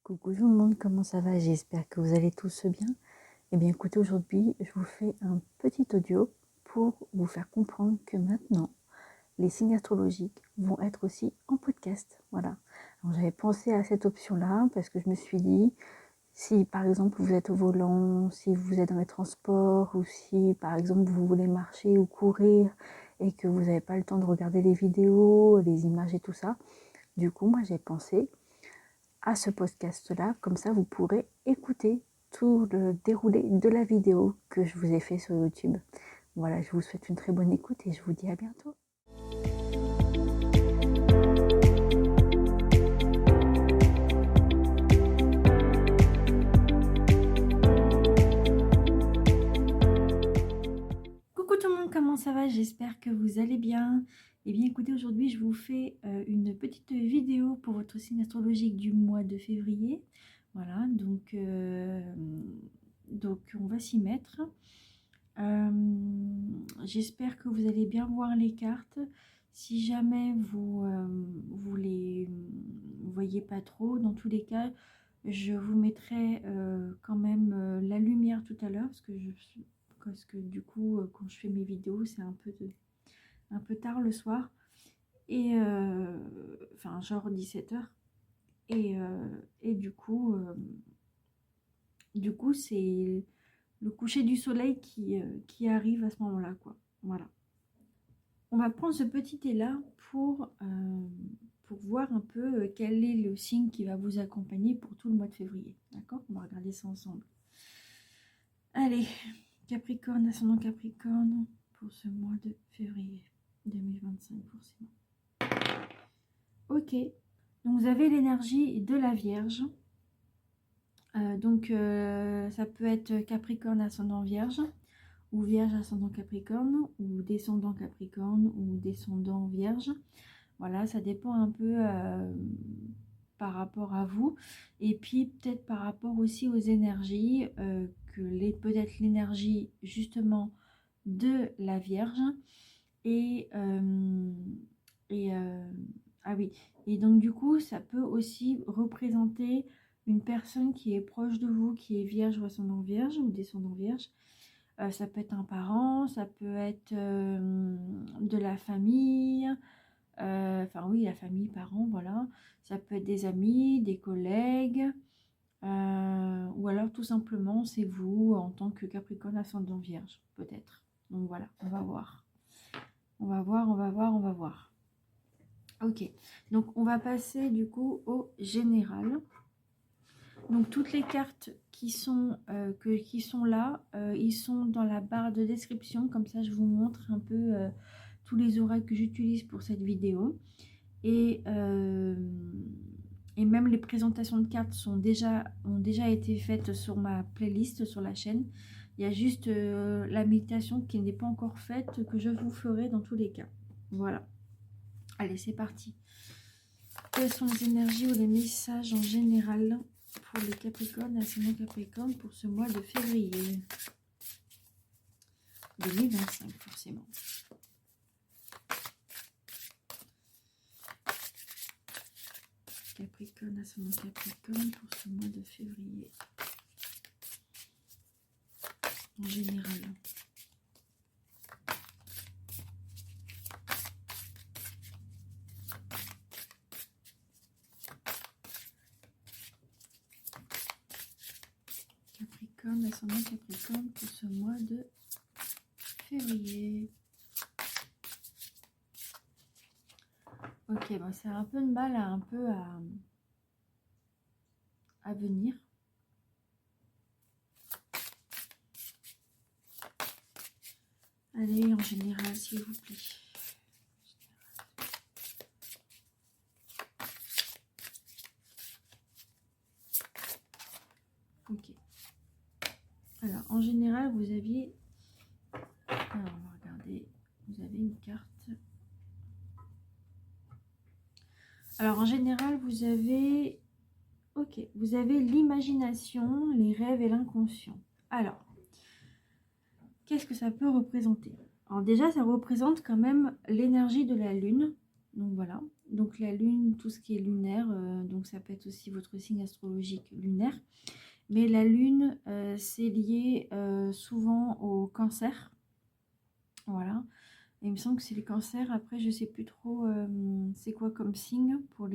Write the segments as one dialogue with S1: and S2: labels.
S1: Coucou tout le monde, comment ça va? J'espère que vous allez tous bien. Eh bien écoutez, aujourd'hui je vous fais un petit audio pour vous faire comprendre que maintenant les signes astrologiques vont être aussi en podcast. Voilà. Alors j'avais pensé à cette option-là parce que je me suis dit, si par exemple vous êtes au volant, si vous êtes dans les transports ou si par exemple vous voulez marcher ou courir et que vous n'avez pas le temps de regarder les vidéos, les images et tout ça, du coup moi j'ai pensé à ce podcast-là, comme ça vous pourrez écouter tout le déroulé de la vidéo que je vous ai fait sur YouTube. Voilà, je vous souhaite une très bonne écoute et je vous dis à bientôt. Coucou tout le monde, comment ça va? J'espère que vous allez bien. Eh bien écoutez, aujourd'hui je vous fais une petite vidéo pour votre signe astrologique du mois de février. Voilà, donc on va s'y mettre. J'espère que vous allez bien voir les cartes. Si jamais vous les voyez pas trop, dans tous les cas, je vous mettrai quand même la lumière tout à l'heure parce que du coup, quand je fais mes vidéos, c'est un peu tard le soir et enfin genre 17h et du coup c'est le coucher du soleil qui arrive à ce moment-là, quoi. Voilà. On va prendre ce petit thé-là pour voir un peu quel est le signe qui va vous accompagner pour tout le mois de février. D'accord? On va regarder ça ensemble. Allez, Capricorne, ascendant Capricorne, pour ce mois de février 2025 forcément. Ok, donc vous avez l'énergie de la Vierge. Ça peut être Capricorne, ascendant Vierge, ou Vierge ascendant Capricorne, ou descendant Capricorne, ou descendant Vierge. Voilà, ça dépend un peu par rapport à vous. Et puis peut-être par rapport aussi aux énergies, peut-être l'énergie justement de la Vierge. Et, ah oui, et donc du coup, ça peut aussi représenter une personne qui est proche de vous, qui est Vierge ou ascendant Vierge, ou descendant Vierge. Ça peut être un parent, ça peut être de la famille, enfin oui, la famille, parents, voilà. Ça peut être des amis, des collègues, ou alors tout simplement c'est vous en tant que Capricorne ascendant Vierge, peut-être. Donc voilà, on va voir. On va voir. Ok, donc on va passer du coup au général. Donc toutes les cartes qui sont là, ils sont dans la barre de description. Comme ça, je vous montre un peu tous les oracles que j'utilise pour cette vidéo. Et même les présentations de cartes ont déjà été faites sur ma playlist sur la chaîne. Il y a juste la méditation qui n'est pas encore faite, que je vous ferai dans tous les cas. Voilà. Allez, c'est parti. Quelles sont les énergies ou les messages en général pour les Capricornes, ascendant Capricorne, pour ce mois de février 2025, forcément. Capricorne, ascendant Capricorne, pour ce mois de février. En général. Capricorne, ascendant Capricorne, pour ce mois de février. Ok, bon, c'est un peu de mal à venir. Allez, en général, s'il vous plaît. Ok. Alors, en général, vous aviez... Alors, on va regarder. Vous avez une carte. Alors, en général, vous avez... Ok, vous avez l'imagination, les rêves et l'inconscient. Alors, qu'est-ce que ça peut représenter? Alors déjà, ça représente quand même l'énergie de la Lune. Donc voilà, Donc la lune, tout ce qui est lunaire, donc ça peut être aussi votre signe astrologique lunaire. Mais la lune, c'est lié souvent au cancer. Voilà. Et il me semble que c'est les cancers. Après, je sais plus trop c'est quoi comme signe pour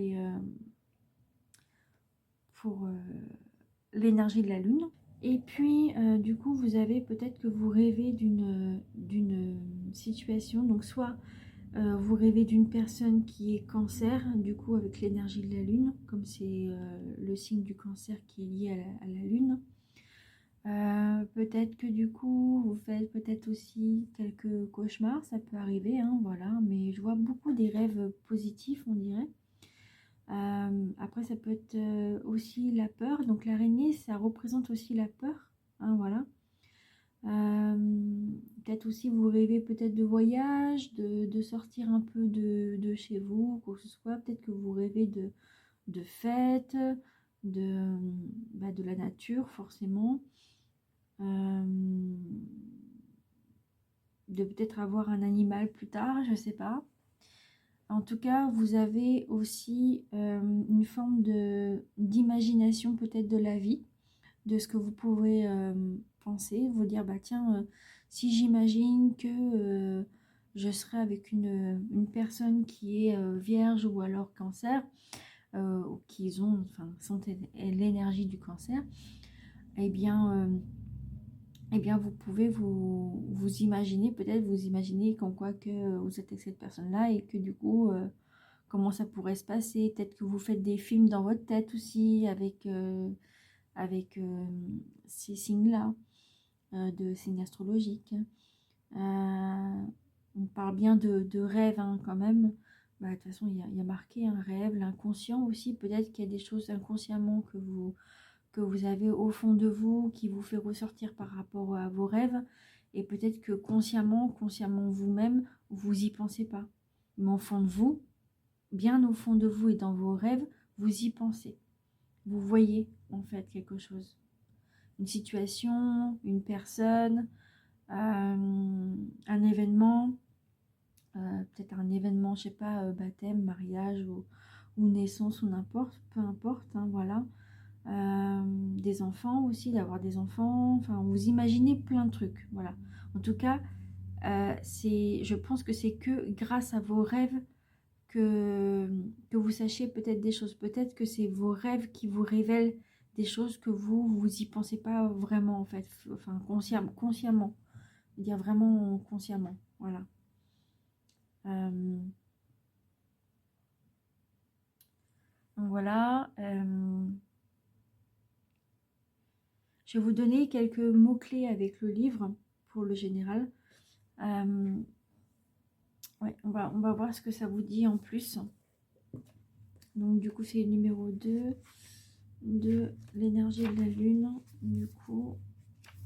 S1: l'énergie de la lune. Et puis, du coup, vous avez peut-être que vous rêvez d'une situation. Donc, soit vous rêvez d'une personne qui est cancer, du coup, avec l'énergie de la lune, comme c'est le signe du cancer qui est lié à la lune. Peut-être que du coup, vous faites peut-être aussi quelques cauchemars, ça peut arriver, hein, voilà. Mais je vois beaucoup des rêves positifs, on dirait. Après, ça peut être aussi la peur. Donc l'araignée, ça représente aussi la peur, hein, voilà. Peut-être aussi vous rêvez peut-être de voyage, de sortir un peu de chez vous, quoi que ce soit. Peut-être que vous rêvez de fêtes, de la nature forcément. De peut-être avoir un animal plus tard, je sais pas. En tout cas, vous avez aussi une forme d'imagination peut-être de la vie, de ce que vous pouvez penser, vous dire, bah tiens, si j'imagine que je serai avec une personne qui est vierge ou alors cancer, ou qui sont l'énergie du cancer, eh bien, vous pouvez vous imaginer, peut-être vous imaginer comme quoi que vous êtes avec cette personne-là et que du coup, comment ça pourrait se passer. Peut-être que vous faites des films dans votre tête aussi avec ces signes-là, de signes astrologiques. On parle bien de rêve hein, quand même. Bah, de toute façon, il y a marqué un rêve, l'inconscient aussi. Peut-être qu'il y a des choses inconsciemment que vous avez au fond de vous qui vous fait ressortir par rapport à vos rêves. Et peut-être que consciemment vous-même, vous y pensez pas. Mais au fond de vous, bien au fond de vous et dans vos rêves, vous y pensez. Vous voyez en fait quelque chose. Une situation, une personne, un événement, peut-être un événement, je sais pas, baptême, mariage ou naissance ou n'importe, peu importe, hein, voilà. Des enfants aussi, d'avoir des enfants, enfin vous imaginez plein de trucs, voilà. En tout cas, je pense que c'est que grâce à vos rêves que vous sachiez peut-être des choses, peut-être que c'est vos rêves qui vous révèlent des choses que vous y pensez pas vraiment en fait, enfin consciemment, dire vraiment consciemment, voilà. Donc voilà. Je vais vous donner quelques mots-clés avec le livre pour le général. Ouais, on va voir ce que ça vous dit en plus. Donc du coup, c'est le numéro 2 de l'énergie de la lune. Du coup,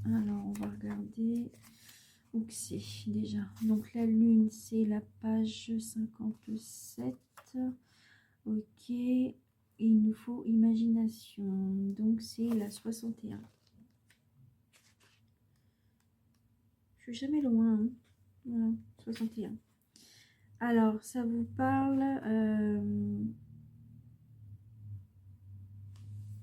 S1: alors on va regarder où que c'est déjà. Donc la lune, c'est la page 57. Ok. Et il nous faut imagination. Donc c'est la 61. Je suis jamais loin. Hein. Voilà, 61. Alors, ça vous parle...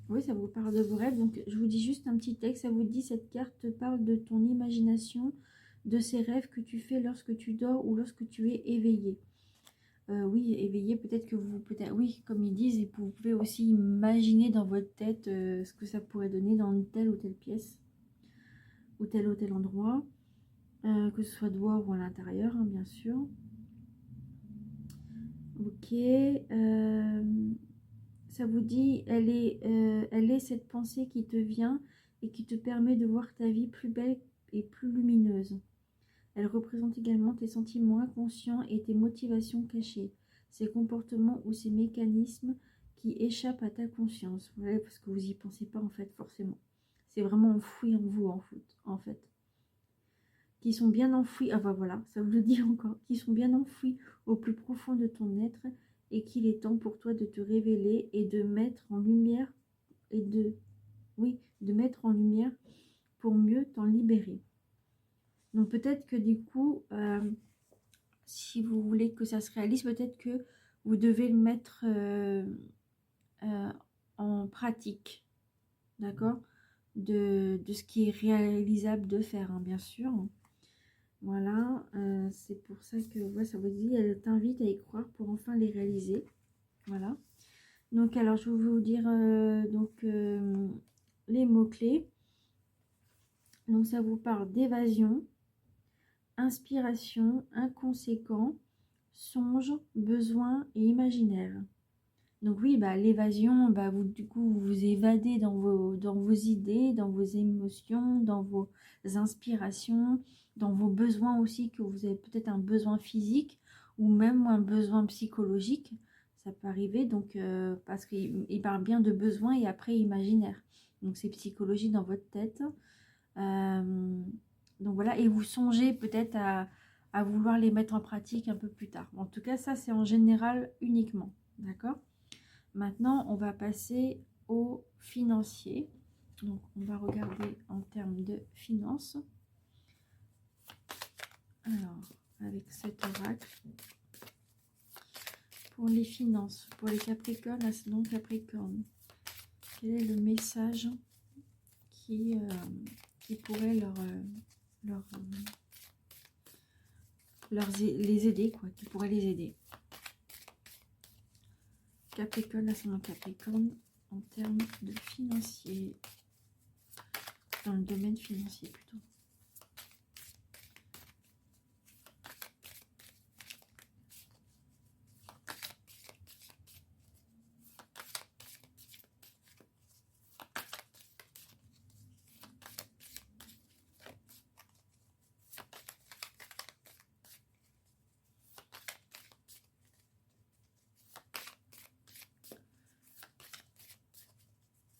S1: Oui, ça vous parle de vos rêves. Donc, je vous dis juste un petit texte. Ça vous dit, cette carte parle de ton imagination, de ces rêves que tu fais lorsque tu dors ou lorsque tu es éveillé. Oui, éveillé, peut-être que vous... oui, comme ils disent, et vous pouvez aussi imaginer dans votre tête ce que ça pourrait donner dans telle ou telle pièce. Ou tel endroit. Que ce soit dehors ou à l'intérieur, hein, bien sûr. Ok. Ça vous dit, elle est cette pensée qui te vient et qui te permet de voir ta vie plus belle et plus lumineuse. Elle représente également tes sentiments inconscients et tes motivations cachées, ces comportements ou ces mécanismes qui échappent à ta conscience. Voilà, parce que vous n'y pensez pas en fait forcément. C'est vraiment enfoui en vous en fait. Qui sont bien enfouis, ah bah voilà, ça vous le dit encore, qui sont bien enfouis au plus profond de ton être et qu'il est temps pour toi de te révéler et de mettre en lumière de mettre en lumière pour mieux t'en libérer. Donc peut-être que du coup, si vous voulez que ça se réalise, peut-être que vous devez le mettre en pratique, d'accord, de ce qui est réalisable de faire, hein, bien sûr. Voilà, c'est pour ça que ouais, ça vous dit, elle t'invite à y croire pour enfin les réaliser. Voilà. Donc, alors, je vais vous dire les mots-clés. Donc, ça vous parle d'évasion, inspiration, inconséquent, songe, besoin et imaginaire. Donc oui, bah, l'évasion, bah, vous, du coup, vous vous évadez dans vos idées, dans vos émotions, dans vos inspirations, dans vos besoins aussi, que vous avez peut-être un besoin physique ou même un besoin psychologique. Ça peut arriver, donc parce qu'il parle bien de besoin et après imaginaire. Donc c'est psychologie dans votre tête. Donc voilà, et vous songez peut-être à vouloir les mettre en pratique un peu plus tard. En tout cas, ça c'est en général uniquement. D'accord ? Maintenant, on va passer au financier. Donc, on va regarder en termes de finances. Alors, avec cet oracle, pour les finances, pour les Capricornes, ascendant Capricorne, quel est le message qui pourrait les aider, quoi, qui pourrait les aider. Capricorne, ascendant Capricorne, en termes de financier, dans le domaine financier plutôt.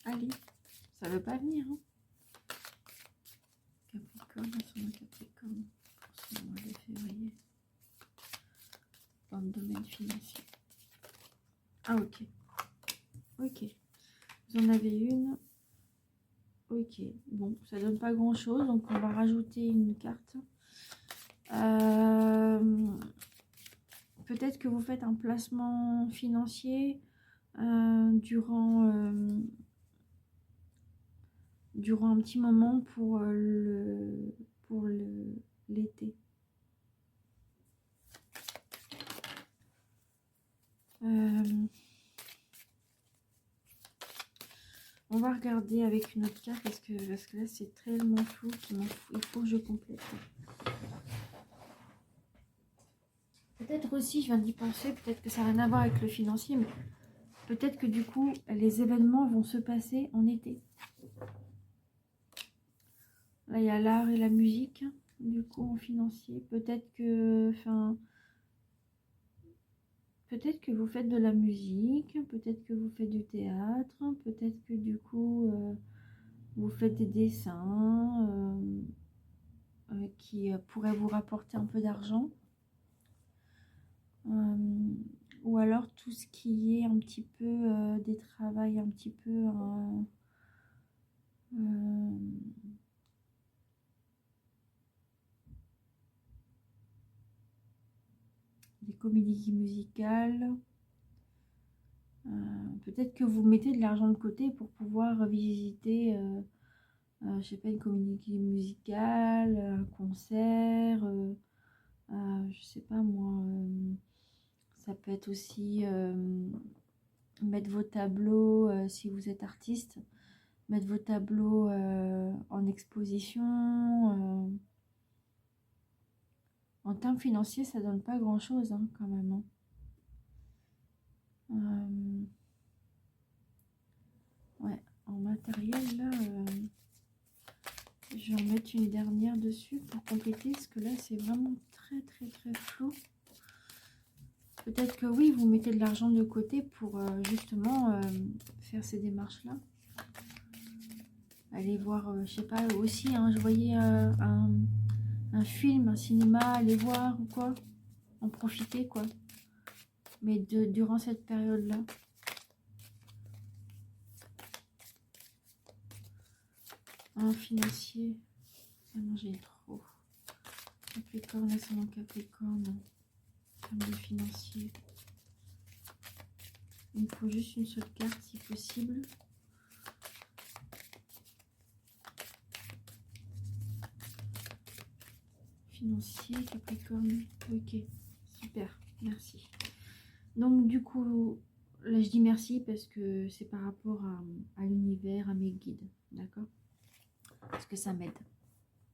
S1: Allez, ça veut pas venir, hein. Capricorne, ascendant Capricorne, pour ce mois de février, dans le domaine financier. Ah, ok. Ok. Vous en avez une. Ok. Bon, ça donne pas grand chose, donc on va rajouter une carte. Peut-être que vous faites un placement financier durant un petit moment pour l'été. On va regarder avec une autre carte parce que là c'est tellement flou qu'il faut que je complète. Peut-être aussi, je viens d'y penser, peut-être que ça n'a rien à voir avec le financier, mais peut-être que du coup les événements vont se passer en été. Là il y a l'art et la musique, du coup en financier. Peut-être que vous faites de la musique, peut-être que vous faites du théâtre, peut-être que du coup vous faites des dessins qui pourraient vous rapporter un peu d'argent. Ou alors tout ce qui est un petit peu des travails un petit peu des comédies musicales. Peut-être que vous mettez de l'argent de côté pour pouvoir visiter je sais pas, une comédie musicale, un concert, je sais pas moi, ça peut être aussi mettre vos tableaux, si vous êtes artiste, mettre vos tableaux en exposition. En termes financiers, ça donne pas grand chose hein, quand même. Hein. Ouais, en matériel là. Je vais en mettre une dernière dessus pour compléter, parce que là c'est vraiment très très très flou. Peut-être que oui, vous mettez de l'argent de côté pour justement faire ces démarches là. Allez voir, je sais pas, aussi, hein, je voyais un film, un cinéma, aller voir ou quoi, en profiter quoi. Mais durant cette période là. Un financier, ah non j'ai trop. Capricorne, ascendant Capricorne, termes de financier. Il me faut juste une seule carte si possible. Financier, Capricorne. Ok, super, merci. Donc du coup, là je dis merci parce que c'est par rapport à l'univers, à mes guides, d'accord? Parce que ça m'aide.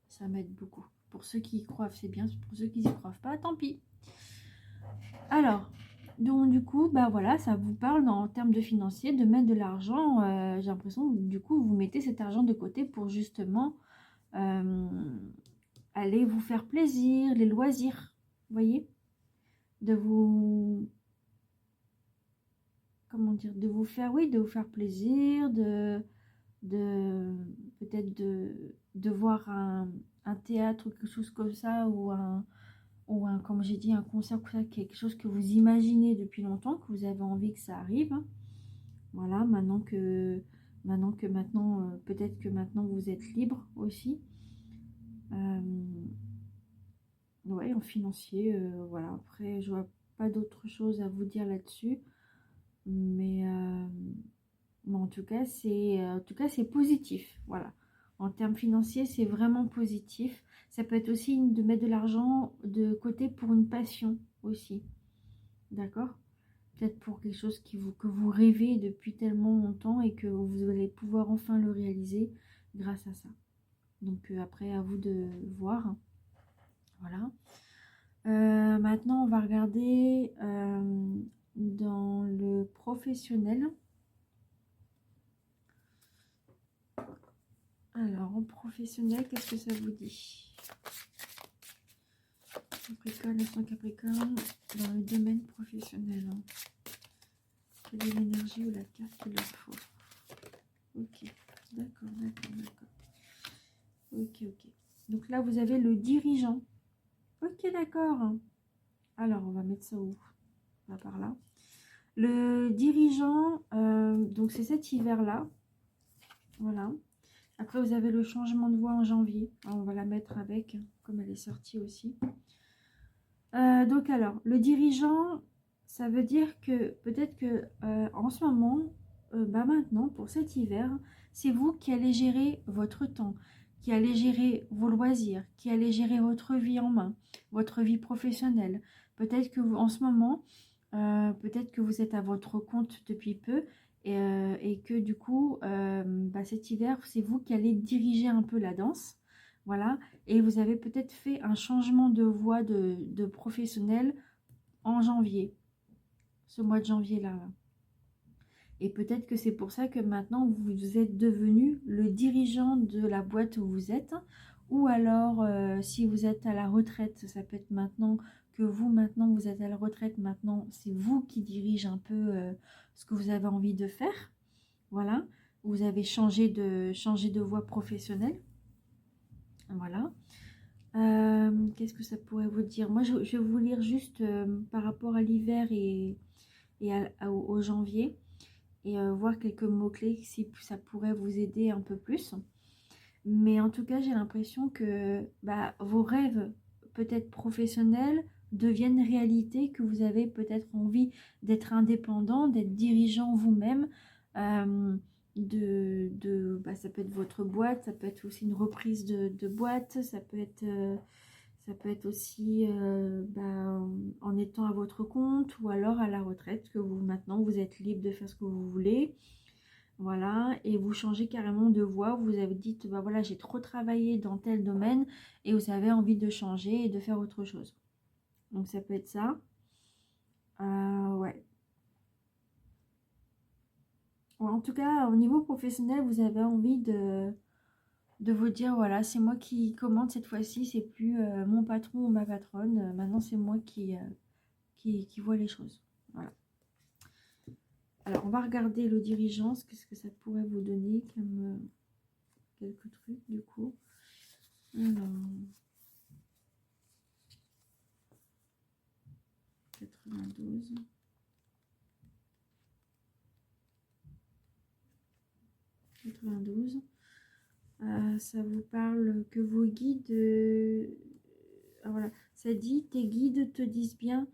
S1: Ça m'aide beaucoup. Pour ceux qui y croient, c'est bien. Pour ceux qui n'y croient pas, tant pis. Alors, donc du coup, bah voilà, ça vous parle en termes de financier, de mettre de l'argent. J'ai l'impression que du coup, vous mettez cet argent de côté pour justement aller vous faire plaisir, les loisirs, vous voyez? De vous, comment dire, de vous faire, oui, de vous faire plaisir, de peut-être de voir un théâtre ou quelque chose comme ça, ou un, comme j'ai dit, un concert, quelque chose que vous imaginez depuis longtemps, que vous avez envie que ça arrive. Voilà, maintenant, peut-être que maintenant vous êtes libre aussi. Ouais, en financier, voilà. Après, je vois pas d'autre chose à vous dire là-dessus, mais, en tout cas, c'est positif. Voilà. En termes financiers, c'est vraiment positif. Ça peut être aussi de mettre de l'argent de côté pour une passion aussi. D'accord? Peut-être pour quelque chose que vous rêvez depuis tellement longtemps et que vous allez pouvoir enfin le réaliser grâce à ça. Donc après, à vous de voir. Voilà. Maintenant, on va regarder dans le professionnel. Alors, en professionnel, qu'est-ce que ça vous dit? Capricorne, instant Capricorne, dans le domaine professionnel. Quelle est l'énergie ou la carte qu'il leur faut? Ok, d'accord. Ok. Donc là, vous avez le dirigeant. Ok, d'accord. Alors, on va mettre ça où? Là, par là. Le dirigeant, donc c'est cet hiver-là. Voilà. Après, vous avez le changement de voie en janvier. Alors, on va la mettre avec, comme elle est sortie aussi. Donc alors, le dirigeant, ça veut dire que peut-être que en ce moment, maintenant, pour cet hiver, c'est vous qui allez gérer votre temps, qui allez gérer vos loisirs, qui allez gérer votre vie en main, votre vie professionnelle. Peut-être que vous, en ce moment, peut-être que vous êtes à votre compte depuis peu et que du coup, cet hiver, c'est vous qui allez diriger un peu la danse. Voilà, et vous avez peut-être fait un changement de voie de professionnel en janvier, ce mois de janvier-là. Et peut-être que c'est pour ça que maintenant vous êtes devenu le dirigeant de la boîte où vous êtes. Ou alors, si vous êtes à la retraite, ça peut être maintenant que maintenant vous êtes à la retraite. Maintenant, c'est vous qui dirigez un peu ce que vous avez envie de faire. Voilà, vous avez changé de voie professionnelle. Voilà. Qu'est-ce que ça pourrait vous dire? Moi, je vais vous lire juste par rapport à l'hiver et au janvier et voir quelques mots-clés si ça pourrait vous aider un peu plus. Mais en tout cas, j'ai l'impression que vos rêves, peut-être professionnels, deviennent réalité, que vous avez peut-être envie d'être indépendant, d'être dirigeant vous-même. Ça peut être votre boîte, ça peut être aussi une reprise de boîte, ça peut être aussi en étant à votre compte ou alors à la retraite, que maintenant vous êtes libre de faire ce que vous voulez. Voilà, et vous changez carrément de voie. Vous avez dit, voilà, j'ai trop travaillé dans tel domaine et vous avez envie de changer et de faire autre chose. Donc ça peut être ça. Ouais. En tout cas, au niveau professionnel, vous avez envie de vous dire, voilà, c'est moi qui commande cette fois-ci, c'est plus mon patron ou ma patronne. Maintenant, c'est moi qui vois les choses. Voilà. Alors, on va regarder le dirigeant, qu'est-ce que ça pourrait vous donner comme quelques trucs, du coup. Alors, 92. Ça vous parle que vos guides... voilà, ça dit, tes guides te disent bien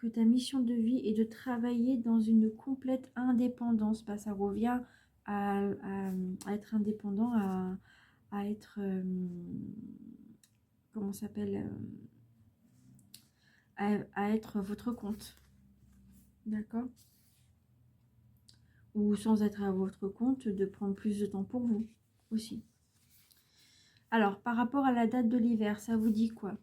S1: que ta mission de vie est de travailler dans une complète indépendance. Bah, ça revient à être indépendant, à être... comment ça s'appelle à être votre compte. D'accord? Ou sans être à votre compte, de prendre plus de temps pour vous aussi. Alors, par rapport à la date de l'hiver, ça vous dit quoi?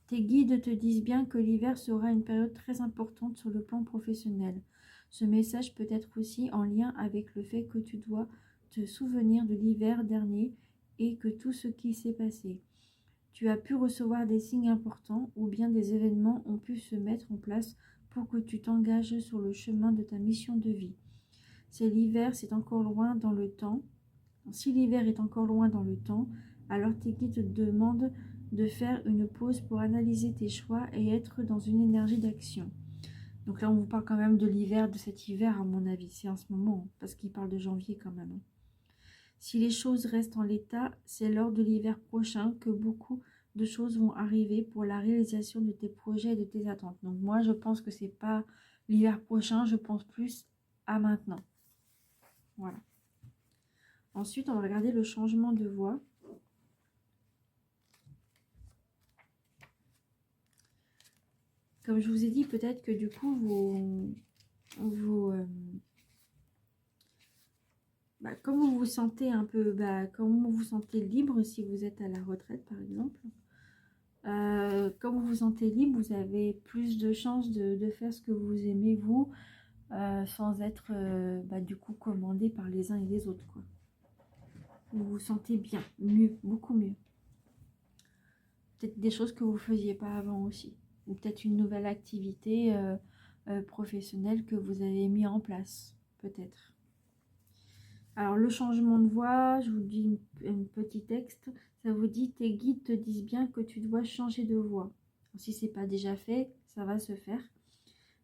S1: Tes guides te disent bien que l'hiver sera une période très importante sur le plan professionnel. Ce message peut être aussi en lien avec le fait que tu dois te souvenir de l'hiver dernier et que tout ce qui s'est passé. Tu as pu recevoir des signes importants ou bien des événements ont pu se mettre en place pour que tu t'engages sur le chemin de ta mission de vie. Si l'hiver est encore loin dans le temps, alors tes guides te demandent de faire une pause pour analyser tes choix et être dans une énergie d'action. Donc là, on vous parle quand même de l'hiver, de cet hiver à mon avis, c'est en ce moment, parce qu'il parle de janvier quand même. Si les choses restent en l'état, c'est lors de l'hiver prochain que beaucoup de choses vont arriver pour la réalisation de tes projets et de tes attentes. Donc moi, je pense que c'est pas l'hiver prochain, je pense plus à maintenant. Voilà. Ensuite, on va regarder le changement de voix. Comme je vous ai dit, peut-être que du coup, comme vous vous sentez un peu, comme vous vous sentez libre si vous êtes à la retraite, par exemple. Comme vous vous sentez libre, vous avez plus de chances de faire ce que vous aimez, vous, sans être du coup commandé par les uns et les autres, quoi. Vous vous sentez bien, mieux, beaucoup mieux. Peut-être des choses que vous ne faisiez pas avant aussi. Ou peut-être une nouvelle activité professionnelle que vous avez mis en place, peut-être. Alors, le changement de voix, je vous dis un petit texte. Ça vous dit, tes guides te disent bien que tu dois changer de voix. Alors, si ce n'est pas déjà fait, ça va se faire.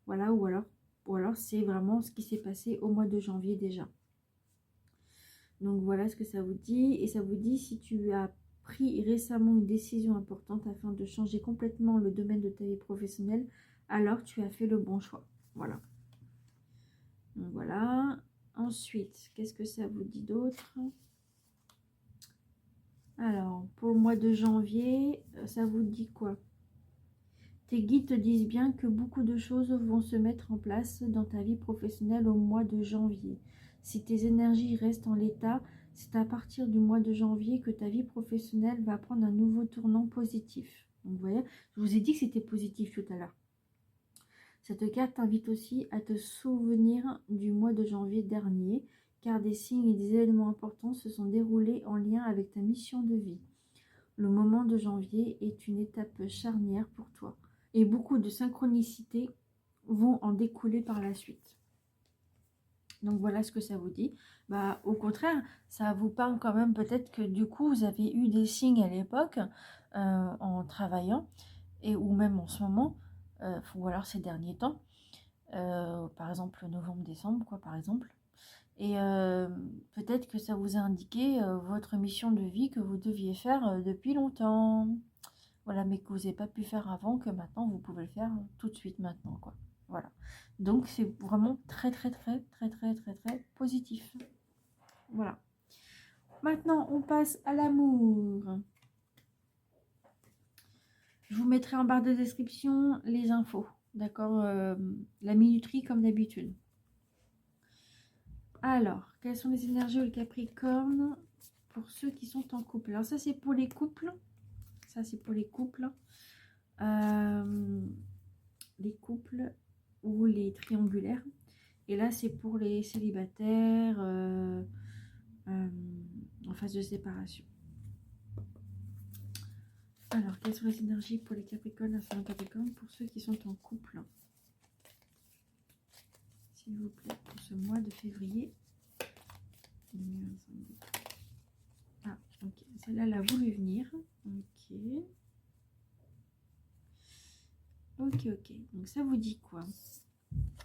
S1: Voilà, ou alors c'est vraiment ce qui s'est passé au mois de janvier déjà. Donc, voilà ce que ça vous dit. Et ça vous dit, si tu as pris récemment une décision importante afin de changer complètement le domaine de ta vie professionnelle, alors tu as fait le bon choix. Voilà. Donc, voilà. Ensuite, qu'est-ce que ça vous dit d'autre? Alors, pour le mois de janvier, ça vous dit quoi? Tes guides te disent bien que beaucoup de choses vont se mettre en place dans ta vie professionnelle au mois de janvier. Si tes énergies restent en l'état, c'est à partir du mois de janvier que ta vie professionnelle va prendre un nouveau tournant positif. Donc, vous voyez, je vous ai dit que c'était positif tout à l'heure. Cette carte t'invite aussi à te souvenir du mois de janvier dernier, car des signes et des événements importants se sont déroulés en lien avec ta mission de vie. Le moment de janvier est une étape charnière pour toi, et beaucoup de synchronicités vont en découler par la suite. Donc voilà ce que ça vous dit. Au contraire, ça vous parle quand même peut-être que du coup, vous avez eu des signes à l'époque en travaillant, ou même en ce moment, ou alors ces derniers temps, par exemple novembre-décembre, quoi, par exemple. Et peut-être que ça vous a indiqué votre mission de vie que vous deviez faire depuis longtemps. Voilà, mais que vous n'avez pas pu faire avant, que maintenant vous pouvez le faire tout de suite maintenant, quoi. Voilà. Donc c'est vraiment très très très très très très très positif. Voilà. Maintenant, on passe à l'amour. Je vous mettrai en barre de description les infos, d'accord, la minuterie comme d'habitude. Alors, quelles sont les énergies au Capricorne pour ceux qui sont en couple? Alors ça, c'est pour les couples. Ça, c'est pour les couples. Les couples ou les triangulaires. Et là, c'est pour les célibataires en phase de séparation. Alors, quelles sont les énergies pour les Capricornes, ascendant Capricorne, pour ceux qui sont en couple? S'il vous plaît, pour ce mois de février. Ah, ok. Celle-là, elle a voulu venir. Ok. Ok, ok. Donc, ça vous dit quoi?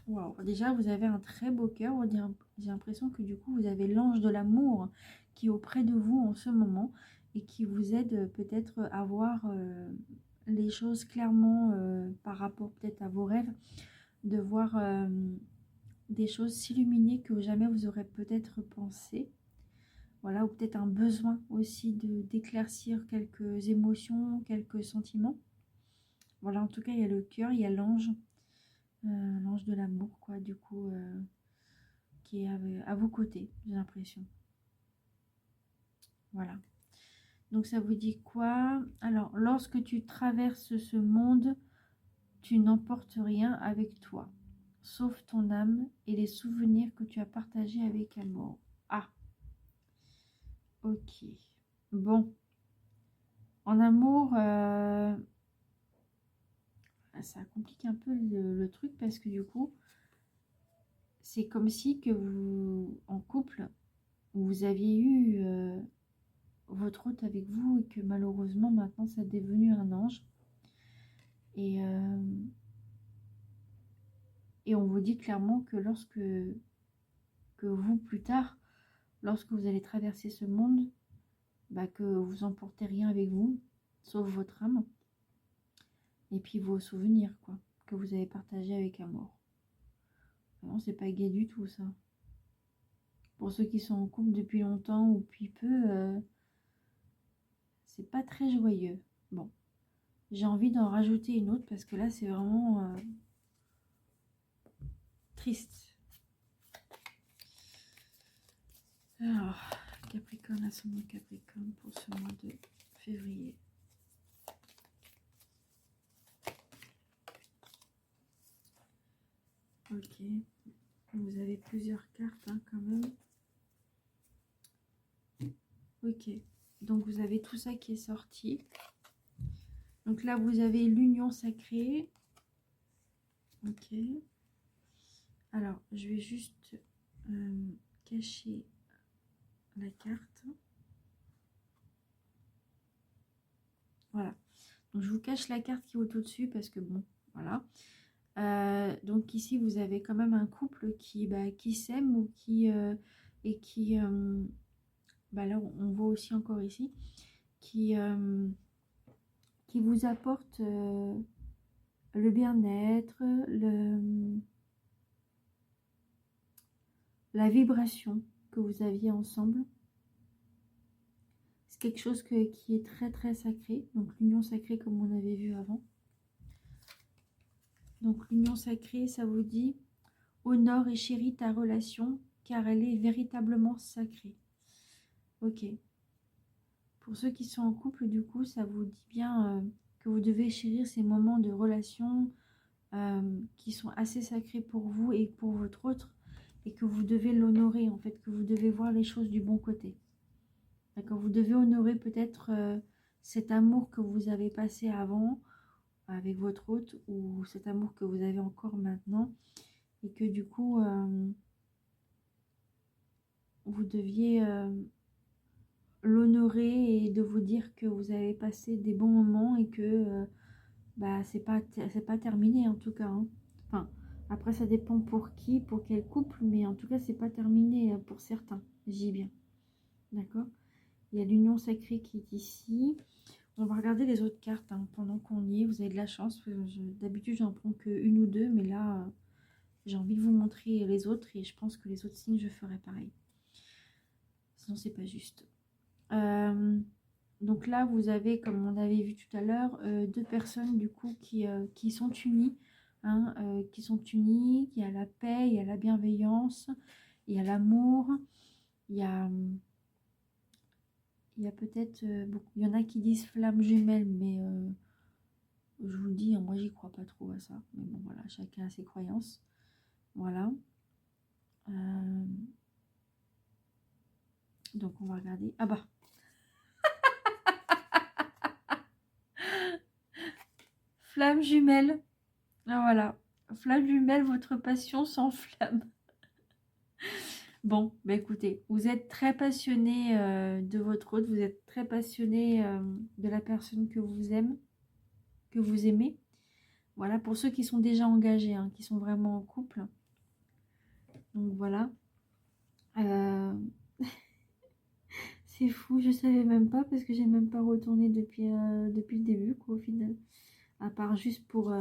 S1: Wow. Déjà, vous avez un très beau cœur. J'ai l'impression que du coup, vous avez l'ange de l'amour qui est auprès de vous en ce moment et qui vous aide peut-être à voir les choses clairement par rapport peut-être à vos rêves. de voir des choses s'illuminer que jamais vous aurez peut-être pensé. Voilà, ou peut-être un besoin aussi d'éclaircir quelques émotions, quelques sentiments. Voilà, en tout cas, il y a le cœur, il y a l'ange, l'ange de l'amour, quoi, du coup, qui est à vos côtés, j'ai l'impression. Voilà. Donc, ça vous dit quoi? Alors, lorsque tu traverses ce monde, tu n'emportes rien avec toi, sauf ton âme et les souvenirs que tu as partagés avec amour. Ah, ok. Bon, en amour, ça complique un peu le truc parce que du coup, c'est comme si que vous, en couple, vous aviez eu votre hôte avec vous et que malheureusement maintenant ça est devenu un ange. Et, euh, et on vous dit clairement que lorsque que vous, plus tard, lorsque vous allez traverser ce monde, bah, que vous emportez rien avec vous, sauf votre âme, et puis vos souvenirs, quoi, que vous avez partagés avec amour. Non, c'est pas gai du tout, ça. Pour ceux qui sont en couple depuis longtemps ou depuis peu, c'est pas très joyeux. Bon, j'ai envie d'en rajouter une autre parce que là, c'est vraiment triste. Alors, Capricorne, ascendant Capricorne pour ce mois de février. Ok, vous avez plusieurs cartes hein, quand même. Ok, donc vous avez tout ça qui est sorti. Donc là, vous avez l'union sacrée. Ok. Alors, je vais juste cacher la carte. Voilà. Donc, je vous cache la carte qui est au-dessus parce que bon, voilà. Donc ici, vous avez quand même un couple qui s'aime ou et qui... bah là, on voit aussi encore ici, qui vous apporte le bien-être, la vibration que vous aviez ensemble. C'est quelque chose qui est très très sacré, donc l'union sacrée comme on avait vu avant. Donc l'union sacrée, ça vous dit honore et chéris ta relation car elle est véritablement sacrée. Ok. Pour ceux qui sont en couple, du coup, ça vous dit bien que vous devez chérir ces moments de relation qui sont assez sacrés pour vous et pour votre autre, et que vous devez l'honorer, en fait, que vous devez voir les choses du bon côté. D'accord, vous devez honorer peut-être cet amour que vous avez passé avant avec votre hôte, ou cet amour que vous avez encore maintenant, et que du coup, vous deviez l'honorer et de vous dire que vous avez passé des bons moments et que bah, c'est pas terminé en tout cas. Hein. Enfin, après, ça dépend pour qui, pour quel couple, mais en tout cas, c'est pas terminé pour certains. J'y bien. D'accord. Il y a l'union sacrée qui est ici. On va regarder les autres cartes hein, pendant qu'on y est. Vous avez de la chance. D'habitude, j'en prends qu'une ou deux, mais là, j'ai envie de vous montrer les autres et je pense que les autres signes, je ferai pareil. Sinon, c'est pas juste. Donc là, vous avez, comme on avait vu tout à l'heure, deux personnes du coup qui sont unies. Hein, qui sont unies, il y a la paix, il y a la bienveillance, il y a l'amour, il y a... Il y a peut-être, il y en a qui disent flammes jumelles, mais je vous dis, moi j'y crois pas trop à ça. Mais bon, voilà, chacun a ses croyances. Voilà. Donc on va regarder. Ah bah. Flamme jumelle. Ah, voilà. Flamme jumelle, votre passion s'enflamme. Bon, bah écoutez, vous êtes très passionné de votre hôte, vous êtes très passionné de la personne que vous aimez. Voilà, pour ceux qui sont déjà engagés, hein, qui sont vraiment en couple. Donc voilà. C'est fou, je savais même pas parce que j'ai même pas retourné depuis le début, quoi, au final. à part juste pour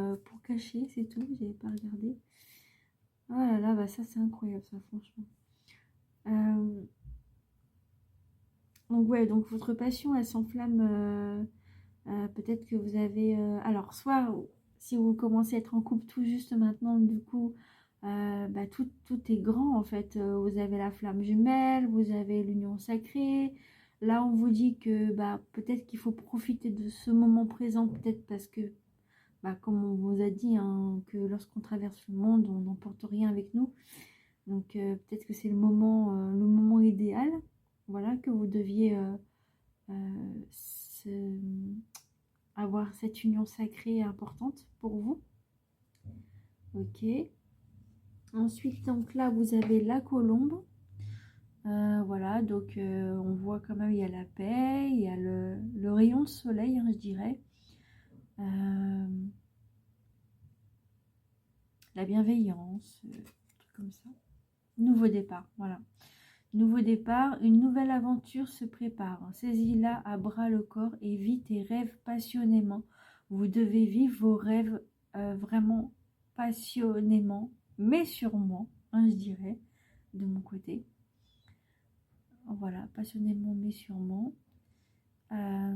S1: cacher, c'est tout, j'avais pas regardé. Ah là là, bah ça c'est incroyable ça, franchement. Donc ouais, donc votre passion, elle s'enflamme, peut-être que vous avez... alors, soit si vous commencez à être en couple tout juste maintenant, du coup, bah, tout est grand en fait. Vous avez la flamme jumelle, vous avez l'union sacrée. Là, on vous dit que bah, peut-être qu'il faut profiter de ce moment présent, peut-être parce que, bah, comme on vous a dit, hein, que lorsqu'on traverse le monde, on n'emporte rien avec nous. Donc, peut-être que c'est le moment idéal, voilà, que vous deviez avoir cette union sacrée importante pour vous. Ok. Ensuite, donc là, vous avez la colombe. Voilà, donc on voit quand même, il y a la paix, il y a le rayon de soleil, hein, je dirais. La bienveillance, truc comme ça. Nouveau départ, voilà. Nouveau départ, une nouvelle aventure se prépare. Saisis-la à bras le corps et vis tes rêves passionnément. Vous devez vivre vos rêves vraiment passionnément, mais sûrement, hein, je dirais, de mon côté. Voilà, passionnément, mais sûrement. En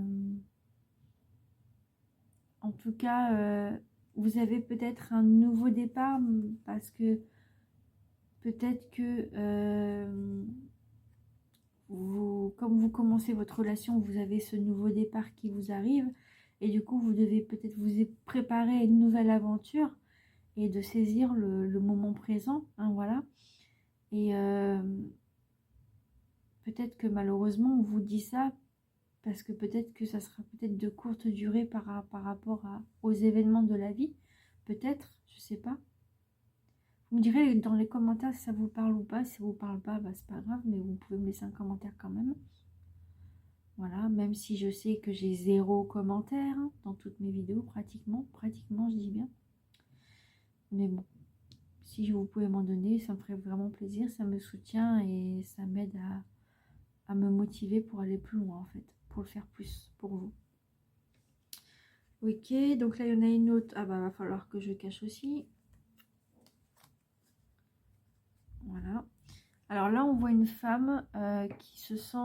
S1: tout cas, vous avez peut-être un nouveau départ parce que peut-être que comme vous commencez votre relation, vous avez ce nouveau départ qui vous arrive et du coup, vous devez peut-être vous préparer à une nouvelle aventure et de saisir le moment présent, hein, voilà. Et peut-être que malheureusement, on vous dit ça parce que peut-être que ça sera peut-être de courte durée par rapport aux événements de la vie. Peut-être, je sais pas. Vous me direz dans les commentaires si ça vous parle ou pas. Si ça vous parle pas, bah, c'est pas grave, mais vous pouvez me laisser un commentaire quand même. Voilà, même si je sais que j'ai 0 commentaire hein, dans toutes mes vidéos, pratiquement, je dis bien. Mais bon, si vous pouvez m'en donner, ça me ferait vraiment plaisir, ça me soutient et ça m'aide à me motiver pour aller plus loin en fait, pour le faire plus pour vous. Ok, donc là il y en a une autre, ah bah va falloir que je cache aussi. Voilà. Alors là on voit une femme qui se sent...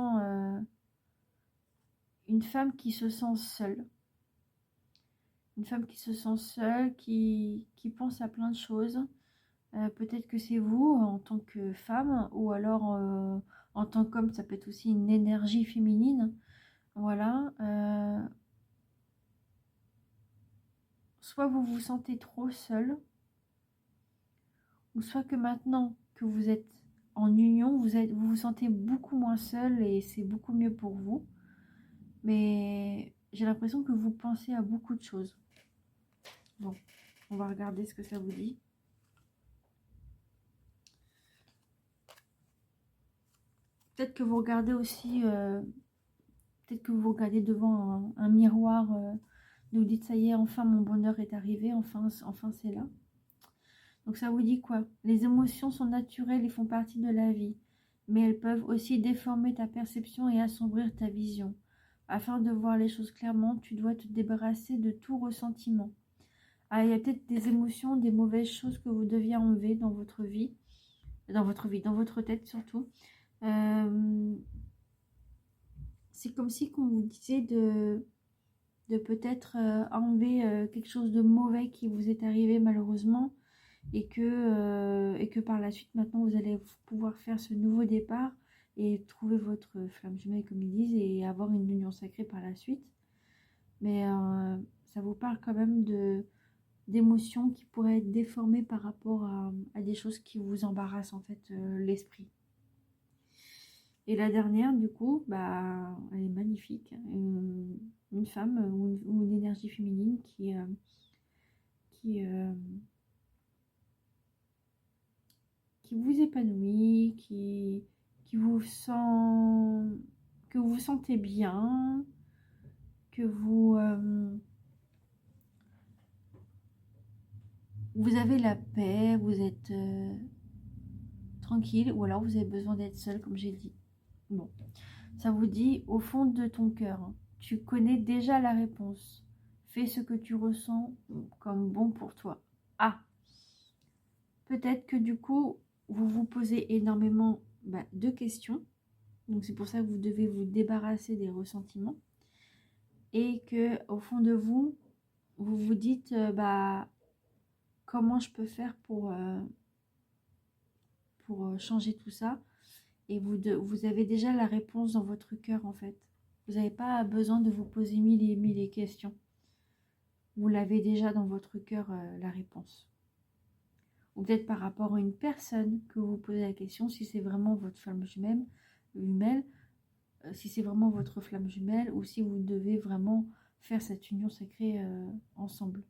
S1: une femme qui se sent seule. Une femme qui se sent seule, qui pense à plein de choses. Peut-être que c'est vous en tant que femme ou alors en tant qu'homme, ça peut être aussi une énergie féminine. Voilà. Soit vous vous sentez trop seule, ou soit que maintenant que vous êtes en union, vous vous sentez beaucoup moins seule et c'est beaucoup mieux pour vous. Mais j'ai l'impression que vous pensez à beaucoup de choses. Bon, on va regarder ce que ça vous dit. Peut-être que vous regardez aussi, peut-être que vous regardez devant un miroir, vous dites ça y est, enfin mon bonheur est arrivé, enfin c'est là. Donc ça vous dit quoi? Les émotions sont naturelles et font partie de la vie, mais elles peuvent aussi déformer ta perception et assombrir ta vision. Afin de voir les choses clairement, tu dois te débarrasser de tout ressentiment. Ah, il y a peut-être des émotions, des mauvaises choses que vous deviez enlever dans votre vie, dans votre tête surtout. C'est comme si qu'on vous disait de peut-être enlever quelque chose de mauvais qui vous est arrivé malheureusement et que par la suite maintenant vous allez pouvoir faire ce nouveau départ et trouver votre flamme jumelle comme ils disent et avoir une union sacrée par la suite. Mais ça vous parle quand même d'émotions qui pourraient être déformées par rapport à des choses qui vous embarrassent en fait l'esprit. Et la dernière, du coup, bah, elle est magnifique. Une femme ou une énergie féminine qui vous épanouit, qui vous sent, que vous sentez bien, que vous avez la paix, vous êtes tranquille, ou alors vous avez besoin d'être seul, comme j'ai dit. Bon, ça vous dit au fond de ton cœur, hein, tu connais déjà la réponse. fais ce que tu ressens comme bon pour toi. Ah, peut-être que du coup, vous vous posez énormément de questions. Donc c'est pour ça que vous devez vous débarrasser des ressentiments. Et que au fond de vous, vous vous dites, comment je peux faire pour changer tout ça. Et vous avez déjà la réponse dans votre cœur en fait. Vous n'avez pas besoin de vous poser mille et questions. Vous l'avez déjà dans votre cœur, la réponse. Ou peut-être par rapport à une personne que vous posez la question, si c'est vraiment votre flamme jumelle, si c'est vraiment votre flamme jumelle, ou si vous devez vraiment faire cette union sacrée ensemble.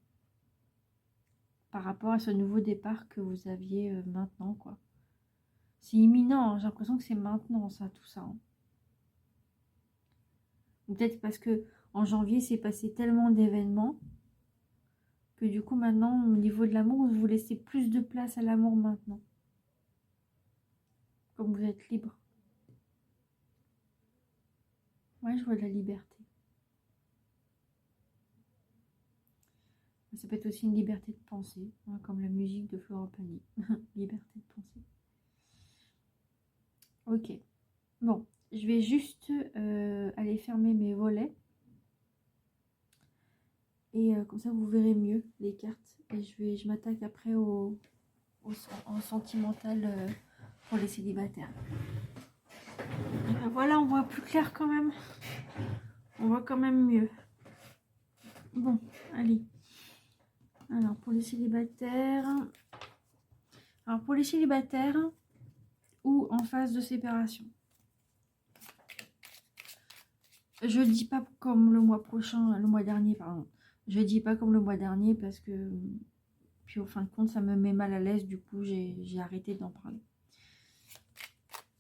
S1: Par rapport à ce nouveau départ que vous aviez maintenant, quoi. C'est imminent, hein, j'ai l'impression que c'est maintenant, ça, tout ça. Hein. Peut-être parce que en janvier, c'est passé tellement d'événements que du coup, maintenant, au niveau de l'amour, vous laissez plus de place à l'amour maintenant. Comme vous êtes libre. Ouais, je vois de la liberté. Ça peut être aussi une liberté de penser, hein, comme la musique de Florent Pagny. Liberté de penser. Ok. Bon, je vais juste aller fermer mes volets. Et comme ça, vous verrez mieux les cartes. Et je m'attaque après au sentimental pour les célibataires. Et ben voilà, on voit plus clair quand même. On voit quand même mieux. Bon, allez. Alors, pour les célibataires... Alors, pour les célibataires ou en phase de séparation. Je dis pas comme le mois prochain, le mois dernier, pardon. Je dis pas comme le mois dernier parce que... Puis au fin de compte, ça me met mal à l'aise. Du coup, j'ai arrêté d'en parler.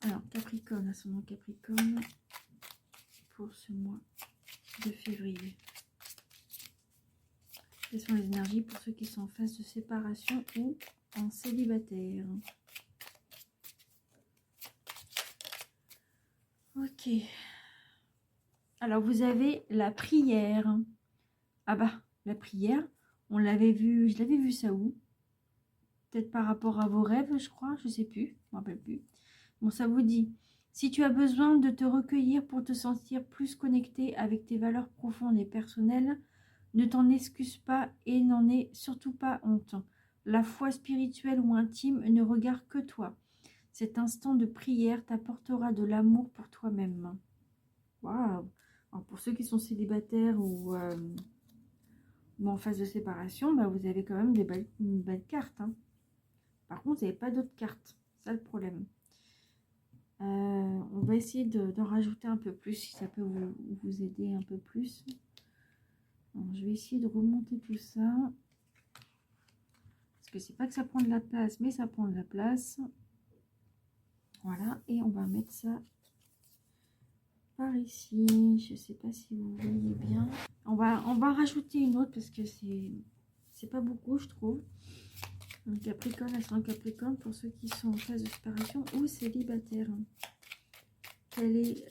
S1: Alors, Capricorne, ascendant Capricorne, pour ce mois de février. Quelles sont les énergies pour ceux qui sont en phase de séparation ou en célibataire? Ok. Alors, vous avez la prière. Ah bah, la prière, on l'avait vu, je l'avais vu ça où? Peut-être par rapport à vos rêves, je crois, je sais plus, je ne me rappelle plus. Bon, ça vous dit, si tu as besoin de te recueillir pour te sentir plus connecté avec tes valeurs profondes et personnelles, ne t'en excuse pas et n'en aie surtout pas honte. La foi spirituelle ou intime ne regarde que toi. Cet instant de prière t'apportera de l'amour pour toi-même. Waouh! Alors pour ceux qui sont célibataires ou en phase de séparation, vous avez quand même une belle carte. Hein. Par contre, vous n'avez pas d'autres cartes. C'est ça le problème. On va essayer d'en rajouter un peu plus si ça peut vous aider un peu plus. Alors, je vais essayer de remonter tout ça. Parce que c'est pas que ça prend de la place, mais ça prend de la place. Voilà, et on va mettre ça par ici. Je sais pas si vous voyez bien. On va rajouter une autre parce que c'est pas beaucoup, je trouve. Donc Capricorne, ascendant Capricorne, pour ceux qui sont en phase de séparation ou célibataires. Quel est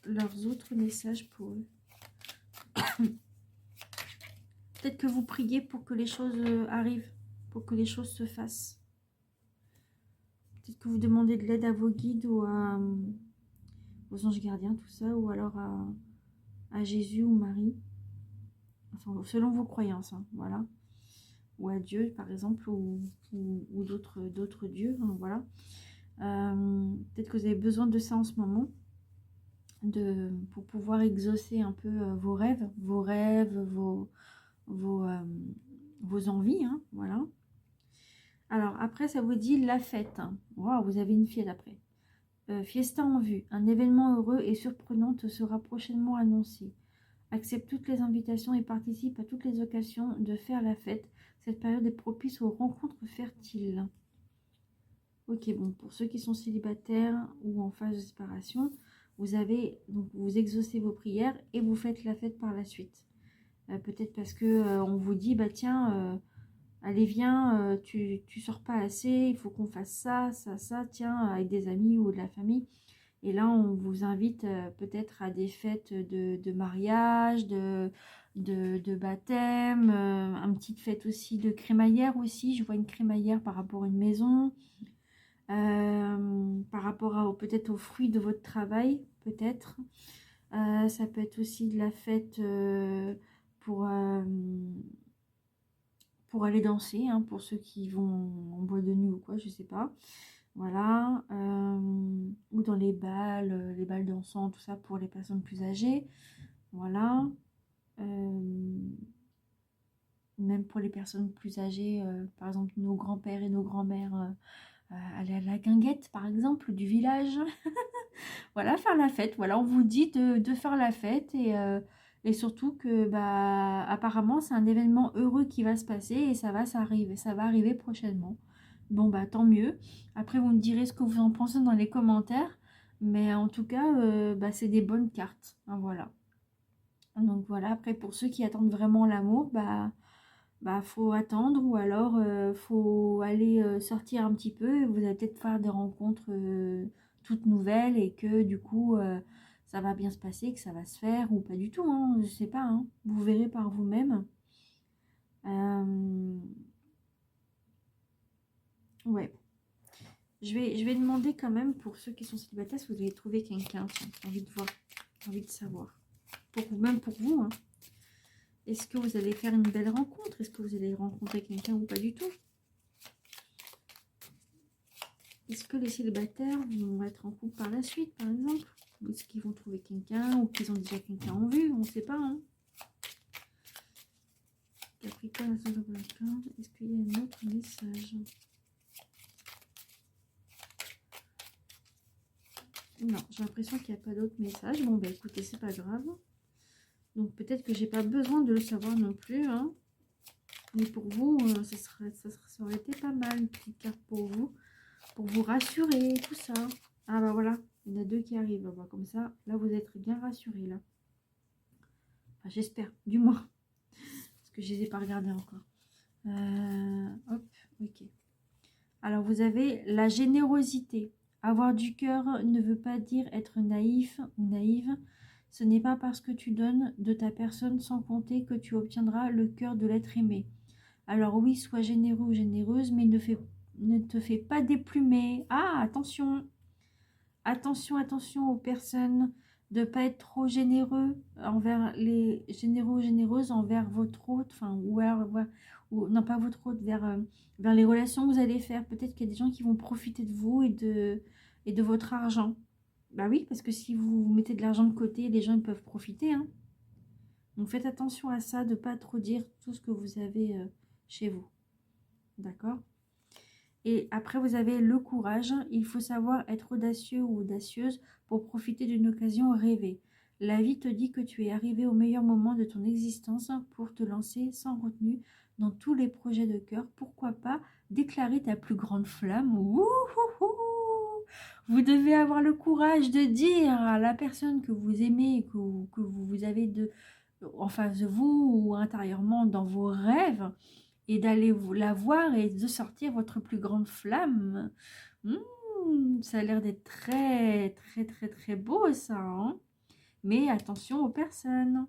S1: leurs autres messages pour eux? Peut-être que vous priez pour que les choses arrivent, pour que les choses se fassent. Peut-être que vous demandez de l'aide à vos guides ou aux anges gardiens, tout ça, ou alors à Jésus ou Marie. Enfin, selon vos croyances, hein, voilà. Ou à Dieu, par exemple, ou d'autres dieux, hein, voilà. Peut-être que vous avez besoin de ça en ce moment, pour pouvoir exaucer un peu vos rêves, vos envies, hein, voilà. Alors, après, ça vous dit la fête. Hein. Wow, vous avez une fête après. Fiesta en vue. Un événement heureux et surprenant te sera prochainement annoncé. Accepte toutes les invitations et participe à toutes les occasions de faire la fête. Cette période est propice aux rencontres fertiles. Ok, bon, pour ceux qui sont célibataires ou en phase de séparation, vous exaucez vos prières et vous faites la fête par la suite. Peut-être parce que on vous dit, tiens, allez viens, tu sors pas assez, il faut qu'on fasse ça, tiens, avec des amis ou de la famille, Et là, on vous invite peut-être à des fêtes de mariage, de baptême, une petite fête aussi de crémaillère aussi. Je vois une crémaillère par rapport à une maison, par rapport à peut-être aux fruits de votre travail, peut-être. Ça peut être aussi de la fête pour, euh, pour aller danser, hein, pour ceux qui vont en boîte de nuit ou quoi, je sais pas. Voilà. Ou dans les balles dansant, tout ça pour les personnes plus âgées. Voilà. Même pour les personnes plus âgées, par exemple nos grands-pères et nos grands-mères, aller à la guinguette par exemple du village. Voilà, faire la fête. Voilà, on vous dit de faire la fête et surtout que bah apparemment c'est un événement heureux qui va se passer et ça va arriver prochainement. Bon bah tant mieux. Après vous me direz ce que vous en pensez dans les commentaires, mais en tout cas bah, c'est des bonnes cartes. Hein, voilà. Donc voilà, après pour ceux qui attendent vraiment l'amour, bah faut attendre ou alors faut aller sortir un petit peu. Vous allez peut-être faire des rencontres toutes nouvelles et que du coup ça va bien se passer, que ça va se faire ou pas du tout, hein, je sais pas, hein. Vous verrez par vous-même. Euh, ouais, je vais demander quand même pour ceux qui sont célibataires si vous avez trouvé quelqu'un. Tiens, j'ai envie de voir, j'ai envie de savoir. Pour vous, même pour vous, hein. Est-ce que vous allez faire une belle rencontre? Est-ce que vous allez rencontrer quelqu'un ou pas du tout? Est-ce que les célibataires vont être en couple par la suite, par exemple? Ou est-ce qu'ils vont trouver quelqu'un ou qu'ils ont déjà quelqu'un en vue? On ne sait pas, hein. Capricorne, est-ce qu'il y a un autre message? Non, j'ai l'impression qu'il n'y a pas d'autre message. Bon, bah écoutez, c'est pas grave. Donc peut-être que j'ai pas besoin de le savoir non plus, hein. Mais pour vous, ça aurait été pas mal, une petite carte pour vous rassurer, tout ça. Ah bah voilà, il y en a deux qui arrivent. Bah, comme ça, là vous êtes bien rassurés, là. Enfin, j'espère, du moins. Parce que je les ai pas regardés encore. Hop, ok. Alors vous avez la générosité. Avoir du cœur ne veut pas dire être naïf ou naïve. Ce n'est pas parce que tu donnes de ta personne sans compter que tu obtiendras le cœur de l'être aimé. Alors oui, sois généreux ou généreuse, mais ne te fais pas déplumer. Ah, attention! Attention, attention aux personnes de ne pas être trop généreux envers les généreux ou généreuses envers votre hôte, enfin, ou non pas votre hôte, vers les relations que vous allez faire. Peut-être qu'il y a des gens qui vont profiter de vous et de votre argent. Bah oui, parce que si vous mettez de l'argent de côté, les gens ils peuvent profiter, hein. Donc faites attention à ça, de ne pas trop dire tout ce que vous avez chez vous. D'accord? Et après, vous avez le courage. Il faut savoir être audacieux ou audacieuse pour profiter d'une occasion rêvée. La vie te dit que tu es arrivé au meilleur moment de ton existence pour te lancer sans retenue dans tous les projets de cœur. Pourquoi pas déclarer ta plus grande flamme? Ouhouhou. Vous devez avoir le courage de dire à la personne que vous aimez, que vous avez en face de vous ou intérieurement dans vos rêves, et d'aller la voir et de sortir votre plus grande flamme. Ça a l'air d'être très, très, très, très beau, ça, hein. Mais attention aux personnes.